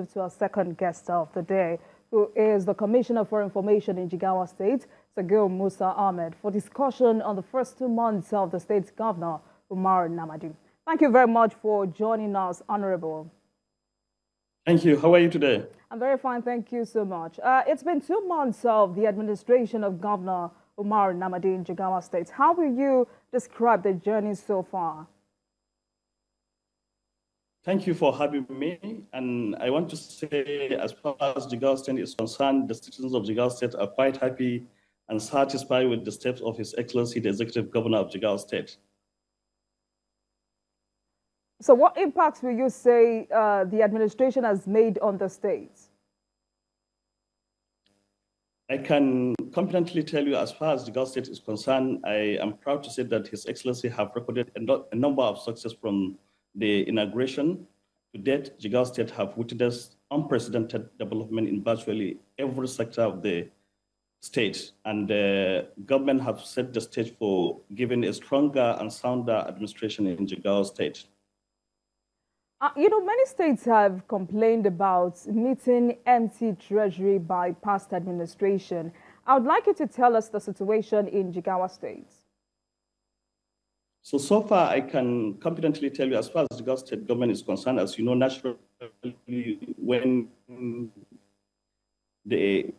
move to our second guest of the day, who is the Commissioner for Information in Jigawa State, Sagir Ahmed, for discussion on the first 2 months of the state's governor, Umar Namadi. Thank you very much for joining us, Honorable. Thank you. How are you today? I'm very fine. Thank you so much. It's been 2 months of the administration of Governor Umar Namadi in Jigawa State. How will you describe the journey so far? Thank you for having me. And I want to say, as far as Jigawa State is concerned, the citizens of Jigawa State are quite happy and satisfied with the steps of His Excellency, the Executive Governor of Jigawa State. So what impacts will you say the administration has made on the state? I can confidently tell you, as far as Jigawa State is concerned, I am proud to say that His Excellency have recorded a number of success from the inauguration. To date, Jigawa State have witnessed unprecedented development in virtually every sector of the state, and the government have set the stage for giving a stronger and sounder administration in Jigawa State. Many states have complained about meeting empty treasury by past administration. I would like you to tell us the situation in Jigawa State. So far, I can confidently tell you, as far as the Jigawa State government is concerned, as you know, naturally, when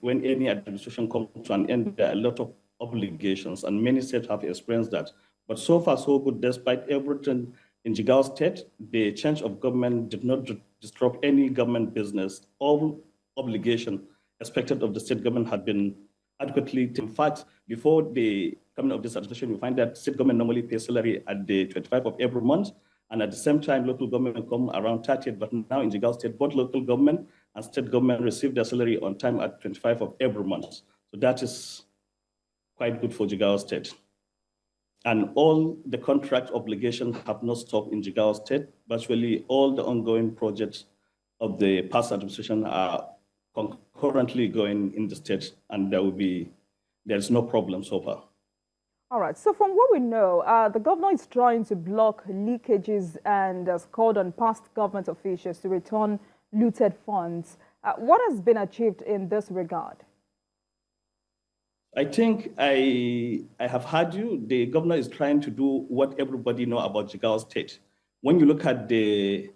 any administration comes to an end, there are a lot of obligations, and many states have experienced that. But so far, so good, despite everything in Jigawa State, the change of government did not disrupt any government business. All obligation expected of the state government had been adequately. In fact, before the coming of this administration, you find that state government normally pays salary at the 25th of every month, and at the same time, local government come around 30th. But now in Jigawa State, both local government and state government receive their salary on time at 25th of every month. So that is quite good for Jigawa State. And all the contract obligations have not stopped in Jigawa State. Virtually all the ongoing projects of the past administration are concurrently going in the state, and there's no problem so far. All right. So from what we know, the governor is trying to block leakages and has called on past government officials to return looted funds. What has been achieved in this regard? I think I have heard you. The governor is trying to do what everybody knows about Jigawa State. When you look at the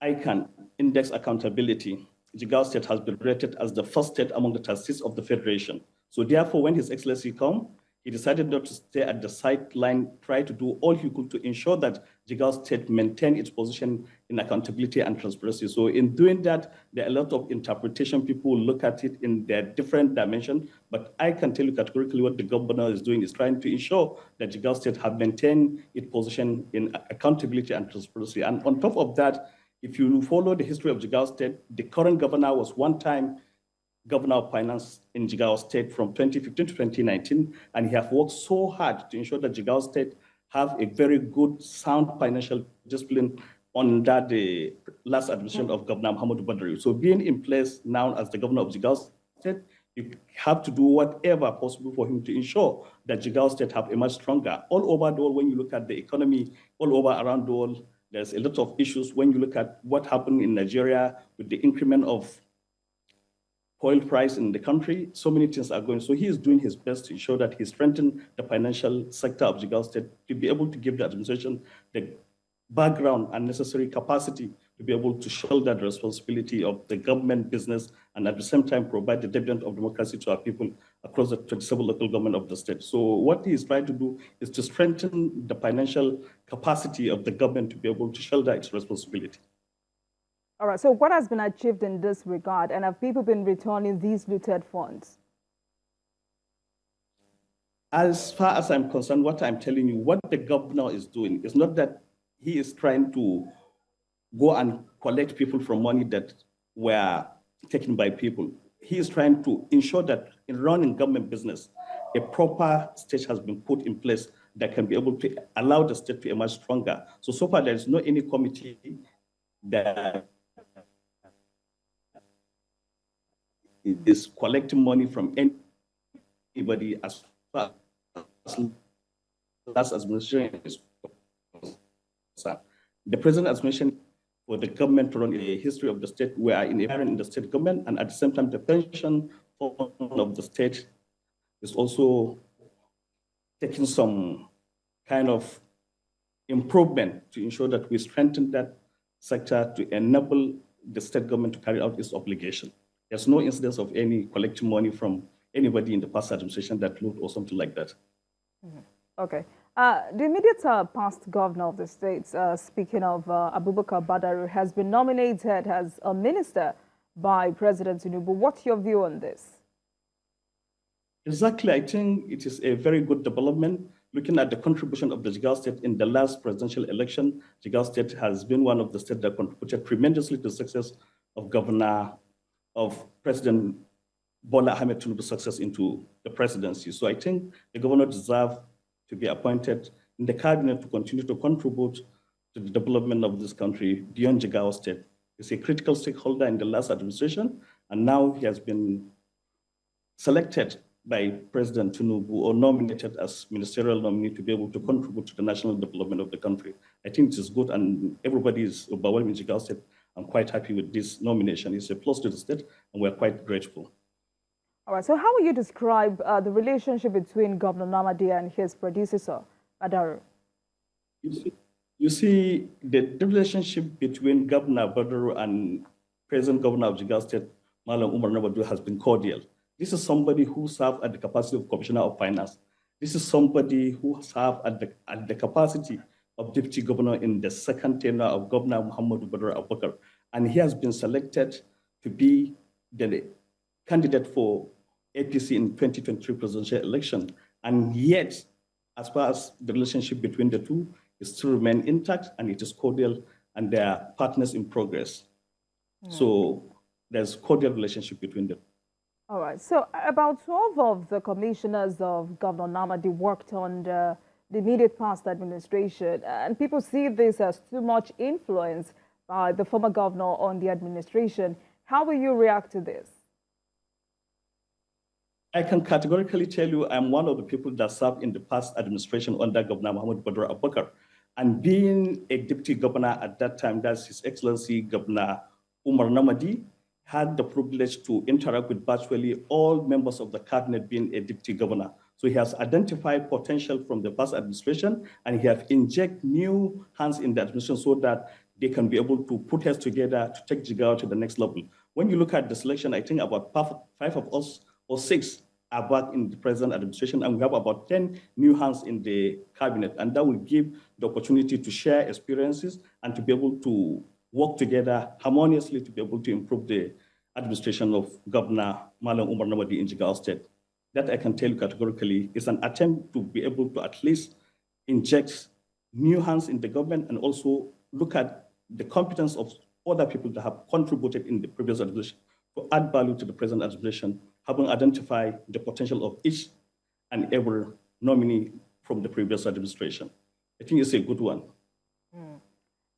ICANN index accountability, Jigawa State has been rated as the first state among the 36 of the Federation. So therefore, when His Excellency come, he decided not to stay at the sideline, try to do all he could to ensure that Jigawa State maintain its position in accountability and transparency. So in doing that, there are a lot of interpretation. People look at it in their different dimensions, but I can tell you categorically what the governor is doing is trying to ensure that Jigawa State have maintained its position in accountability and transparency. And on top of that, if you follow the history of Jigawa State, the current governor was one time Governor of Finance in Jigawa State from 2015 to 2019, and he has worked so hard to ensure that Jigawa State have a very good, sound financial discipline under the last administration of Governor Ahmed Badaru. So being in place now as the governor of Jigawa State, you have to do whatever possible for him to ensure that Jigawa State have emerged stronger. All over the world, when you look at the economy, all over around the world, there's a lot of issues. When you look at what happened in Nigeria with the increment of oil price in the country, so many things are going. So he is doing his best to ensure that he strengthens the financial sector of Jigawa State to be able to give the administration the background and necessary capacity to be able to shoulder the responsibility of the government business and at the same time provide the dividend of democracy to our people across the 27 local government of the state. So what he is trying to do is to strengthen the financial capacity of the government to be able to shoulder its responsibility. All right, so what has been achieved in this regard, and have people been returning these looted funds? As far as I'm concerned, what I'm telling you, what the governor is doing is not that he is trying to go and collect people from money that were taken by people. He is trying to ensure that in running government business, a proper stage has been put in place that can be able to allow the state to emerge stronger. So far, there is no any committee that is collecting money from anybody as far as last administration is concerned. The present administration for the government to run a history of the state. We are inherent in the state government, and at the same time, the pension fund of the state is also taking some kind of improvement to ensure that we strengthen that sector to enable the state government to carry out its obligation. There's no incidence of any collecting money from anybody in the past administration that looked or something like that. Mm-hmm. Okay. The immediate past governor of the state, speaking of Abubakar Badaru, has been nominated as a minister by President Tinubu. What's your view on this? Exactly. I think it is a very good development. Looking at the contribution of the Jigawa state in the last presidential election, Jigawa state has been one of the states that contributed tremendously to the success of President Bola Ahmed Tinubu's success into the presidency. So I think the governor deserves to be appointed in the cabinet to continue to contribute to the development of this country beyond Jigawa state. He's a critical stakeholder in the last administration, and now he has been selected by President Tinubu or nominated as ministerial nominee to be able to contribute to the national development of the country. I think it is good, and everybody is overwhelming Jigawa state. I'm quite happy with this nomination. It's a plus to the state, and we're quite grateful. All right, so how will you describe the relationship between Governor Namadi and his predecessor, Badaru? You see, the relationship between Governor Badaru and present governor of Jigawa State, Malam Umar Namadi, has been cordial. This is somebody who served at the capacity of Commissioner of Finance. This is somebody who served at the capacity of Deputy Governor in the second tenure of Governor Muhammad Badru Abubakar. And he has been selected to be the candidate for APC in 2023 presidential election. And yet, as far as the relationship between the two, it still remains intact, and it is cordial, and they are partners in progress. So there's cordial relationship between them. All right. So about 12 of the commissioners of Governor Namadi worked on the immediate past administration, and people see this as too much influence by the former governor on the administration. How will you react to this? I can categorically tell you I'm one of the people that served in the past administration under Governor Muhammad Badru Abubakar. And being a deputy governor at that time, that's His Excellency Governor Umar Namadi, had the privilege to interact with virtually all members of the cabinet being a deputy governor. So he has identified potential from the past administration, and he has injected new hands in the administration so that they can be able to put heads together to take Jigawa to the next level. When you look at the selection, I think about 5 of us or 6 are back in the present administration, and we have about 10 new hands in the cabinet, and that will give the opportunity to share experiences and to be able to work together harmoniously to be able to improve the administration of Governor Malam Umar Namadi in Jigawa State. That I can tell you categorically is an attempt to be able to at least inject new hands in the government and also look at the competence of other people that have contributed in the previous administration to add value to the present administration, having identified the potential of each and every nominee from the previous administration. I think it's a good one.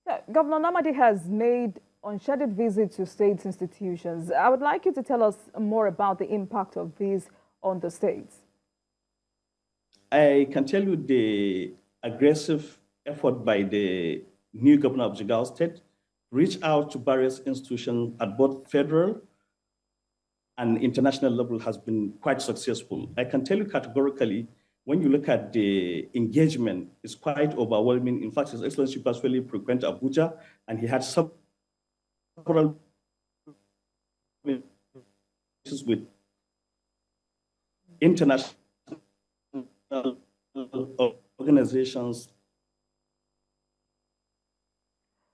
So, Governor Namadi has made unscheduled visits to state institutions. I would like you to tell us more about the impact of these on the states. I can tell you the aggressive effort by the new governor of Jigawa State reach out to various institutions at both federal and international level has been quite successful. I can tell you categorically, when you look at the engagement, it's quite overwhelming. In fact, His Excellency personally frequent Abuja, and he had several meetings with international organizations,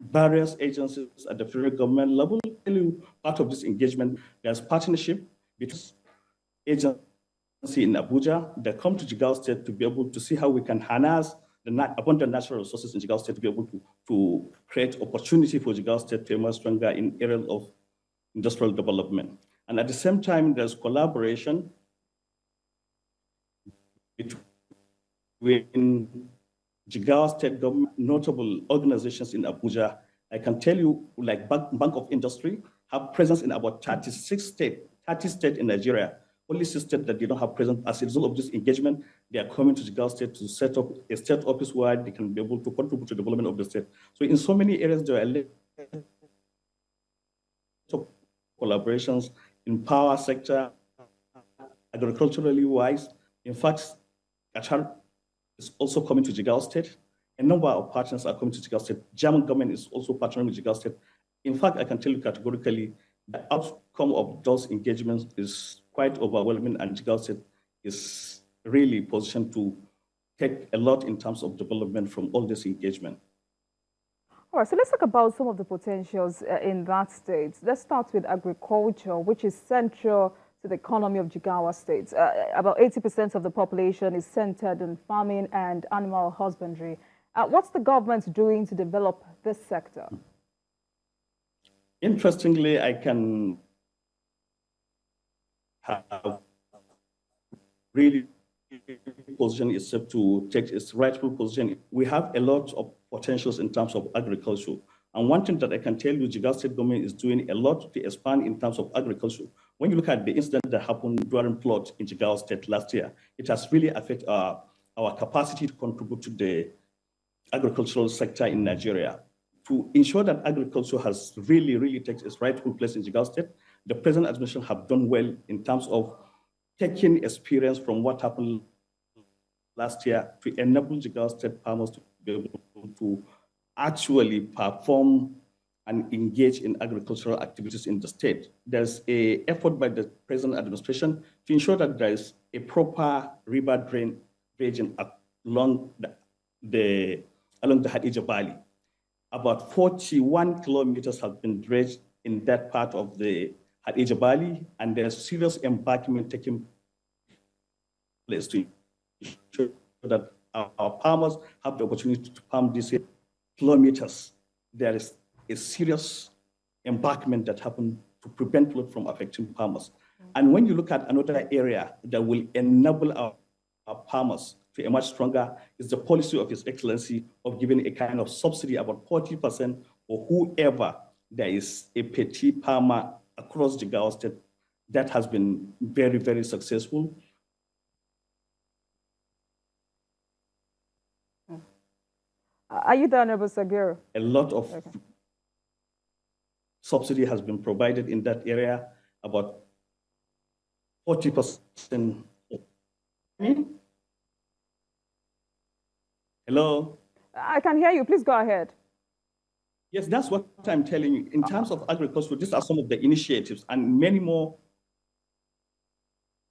various agencies at the federal government level. Part of this engagement, there's partnership between agencies in Abuja that come to Jigawa State to be able to see how we can harness the abundant natural resources in Jigawa State to be able to create opportunity for Jigawa State to emerge stronger in areas of industrial development. And at the same time, there's collaboration between Jigawa State government, notable organizations in Abuja. I can tell you, like Bank of Industry, have presence in about 36 states, 30 states in Nigeria. Only 6 states that they don't have presence. As a result of this engagement, they are coming to Jigawa State to set up a state office where they can be able to contribute to the development of the state. So in so many areas, they are collaborations in power sector, agriculturally wise. In fact, Qatar is also coming to Jigawa State. A number of partners are coming to Jigawa State. German government is also partnering with Jigawa State. In fact, I can tell you categorically, the outcome of those engagements is quite overwhelming, and Jigawa State is really positioned to take a lot in terms of development from all this engagement. All right, so let's talk about some of the potentials in that state. Let's start with agriculture, which is central to the economy of Jigawa State. About 80% of the population is centered in farming and animal husbandry. What's the government doing to develop this sector? Interestingly, I can have really position itself to take its rightful position. We have a lot of potentials in terms of agriculture. And one thing that I can tell you, Jigawa State government is doing a lot to expand in terms of agriculture. When you look at the incident that happened during flood in Jigawa State last year, it has really affected our capacity to contribute to the agricultural sector in Nigeria. To ensure that agriculture has really taken its rightful place in Jigawa State, the present administration have done well in terms of taking experience from what happened last year to enable Jigawa State farmers to be able to actually perform and engage in agricultural activities in the state. There's an effort by the present administration to ensure that there is a proper river drainage along the Hadija Valley. About 41 kilometers have been dredged in that part of the Hadija Valley, and there's serious embankment taking place to ensure that our farmers have the opportunity to farm these kilometers. There is a serious embankment that happened to prevent flood from affecting farmers. And when you look at another area that will enable our farmers to emerge stronger, is the policy of His Excellency of giving a kind of subsidy, about 40% for whoever there is a petty farmer across Jigawa State. That has been very successful. Are you there, Honorable Sagir? A lot of subsidy has been provided in that area, about 40%. Hello? I can hear you. Please go ahead. Yes, that's what I'm telling you. In terms of agriculture, these are some of the initiatives, and many more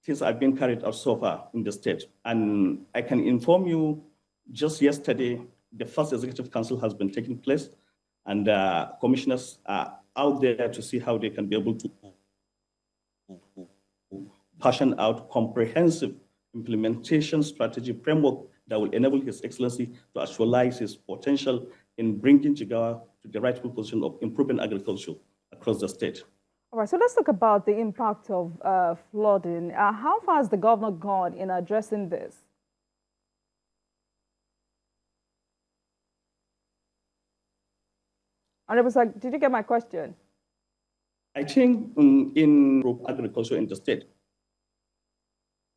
things have been carried out so far in the state. And I can inform you, just yesterday, the first executive council has been taking place, and commissioners are out there to see how they can be able to passion out comprehensive implementation strategy framework that will enable His Excellency to actualize his potential in bringing Jigawa to the rightful position of improving agriculture across the state. All right, so let's talk about the impact of flooding. How far has the governor gone in addressing this? Honorable, did you get my question? I think in agriculture in the state,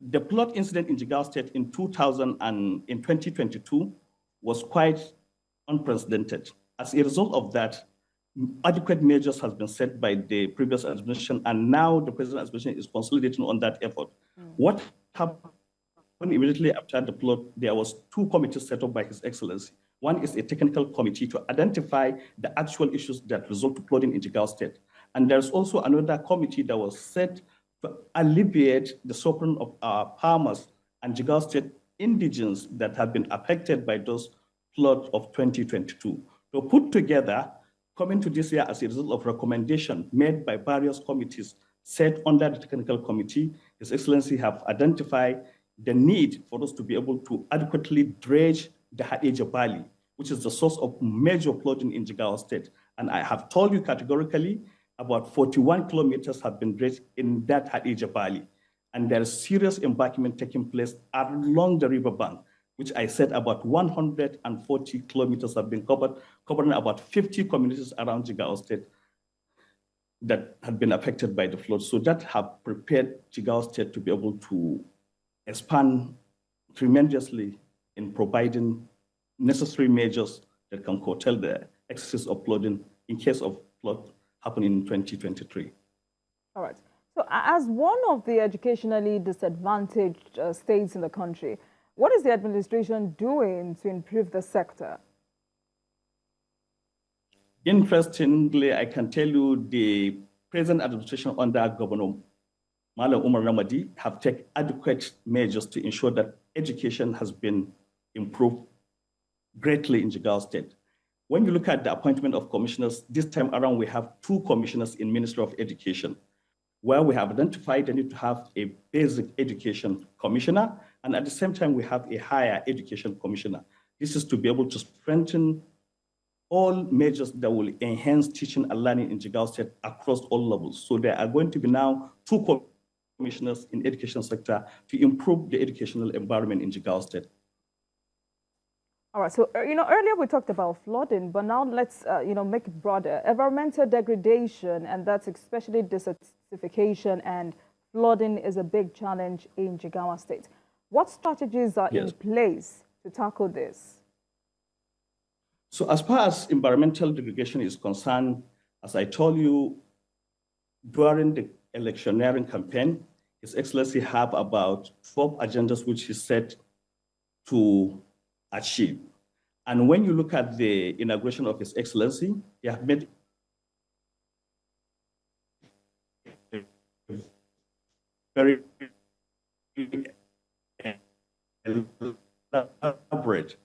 the flood incident in Jigawa State in 2022 was quite unprecedented. As a result of that, adequate measures has been set by the previous administration, and now the present administration is consolidating on that effort. What happened immediately after the flood? There was two committees set up by His Excellency. One is a technical committee to identify the actual issues that result to flooding in Jigawa State. And there's also another committee that was set to alleviate the suffering of our farmers and Jigawa State indigenes that have been affected by those floods of 2022. To put together, coming to this year as a result of recommendation made by various committees set under the technical committee, His Excellency have identified the need for us to be able to adequately dredge the Hadija Valley, which is the source of major flooding in Jigawa State. And I have told you categorically, about 41 kilometers have been dredged in that Hadija Valley. And there is serious embankment taking place along the riverbank, which I said about 140 kilometers have been covered, covering about 50 communities around Jigawa State that had been affected by the flood. So that have prepared Jigawa State to be able to expand tremendously in providing necessary measures that can curtail the excess of flooding in case of flood happening in 2023. All right. So as one of the educationally disadvantaged states in the country, what is the administration doing to improve the sector? Interestingly, I can tell you the present administration under Governor Malam Umar Ramadi have taken adequate measures to ensure that education has been improved greatly in Jigawa State. When you look at the appointment of commissioners, this time around we have 2 commissioners in Ministry of Education, where we have identified the need to have a basic education commissioner, and at the same time we have a higher education commissioner. This is to be able to strengthen all measures that will enhance teaching and learning in Jigawa State across all levels. So there are going to be now 2 commissioners in education sector to improve the educational environment in Jigawa State. All right, so, earlier we talked about flooding, but now let's, make it broader. Environmental degradation, and that's especially desertification and flooding is a big challenge in Jigawa State. What strategies are in place to tackle this? So as far as environmental degradation is concerned, as I told you, during the electioneering campaign, His Excellency have about 12 agendas which he set to achieve. And when you look at the inauguration of His Excellency, he have made very elaborate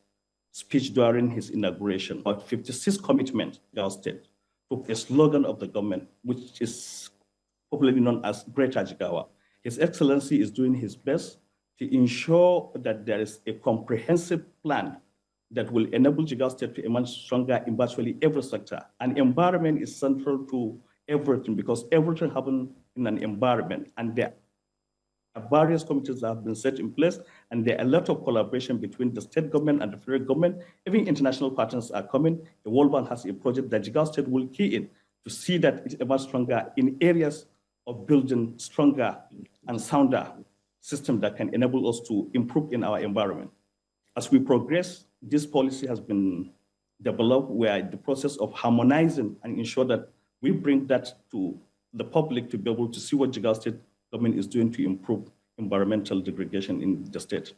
speech during his inauguration about 56 commitments in our state, took a slogan of the government, which is popularly known as Greater Jigawa. His Excellency is doing his best to ensure that there is a comprehensive plan that will enable Jigawa State to emerge stronger in virtually every sector. And environment is central to everything because everything happens in an environment. And there are various committees that have been set in place, and there are a lot of collaboration between the state government and the federal government. Even international partners are coming. The World Bank has a project that Jigawa State will key in to see that it emerges stronger in areas of building stronger and sounder system that can enable us to improve in our environment. As we progress, this policy has been developed. We are in the process of harmonizing and ensure that we bring that to the public to be able to see what Jigawa State government is doing to improve environmental degradation in the state.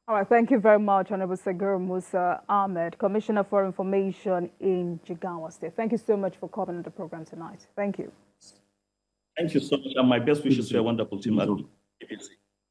All right, thank you very much, Honorable Sagir Musa Ahmed, Commissioner for Information in Jigawa State. Thank you so much for coming on the program tonight. Thank you. Thank you so much, and my best wishes to a wonderful team at TVC.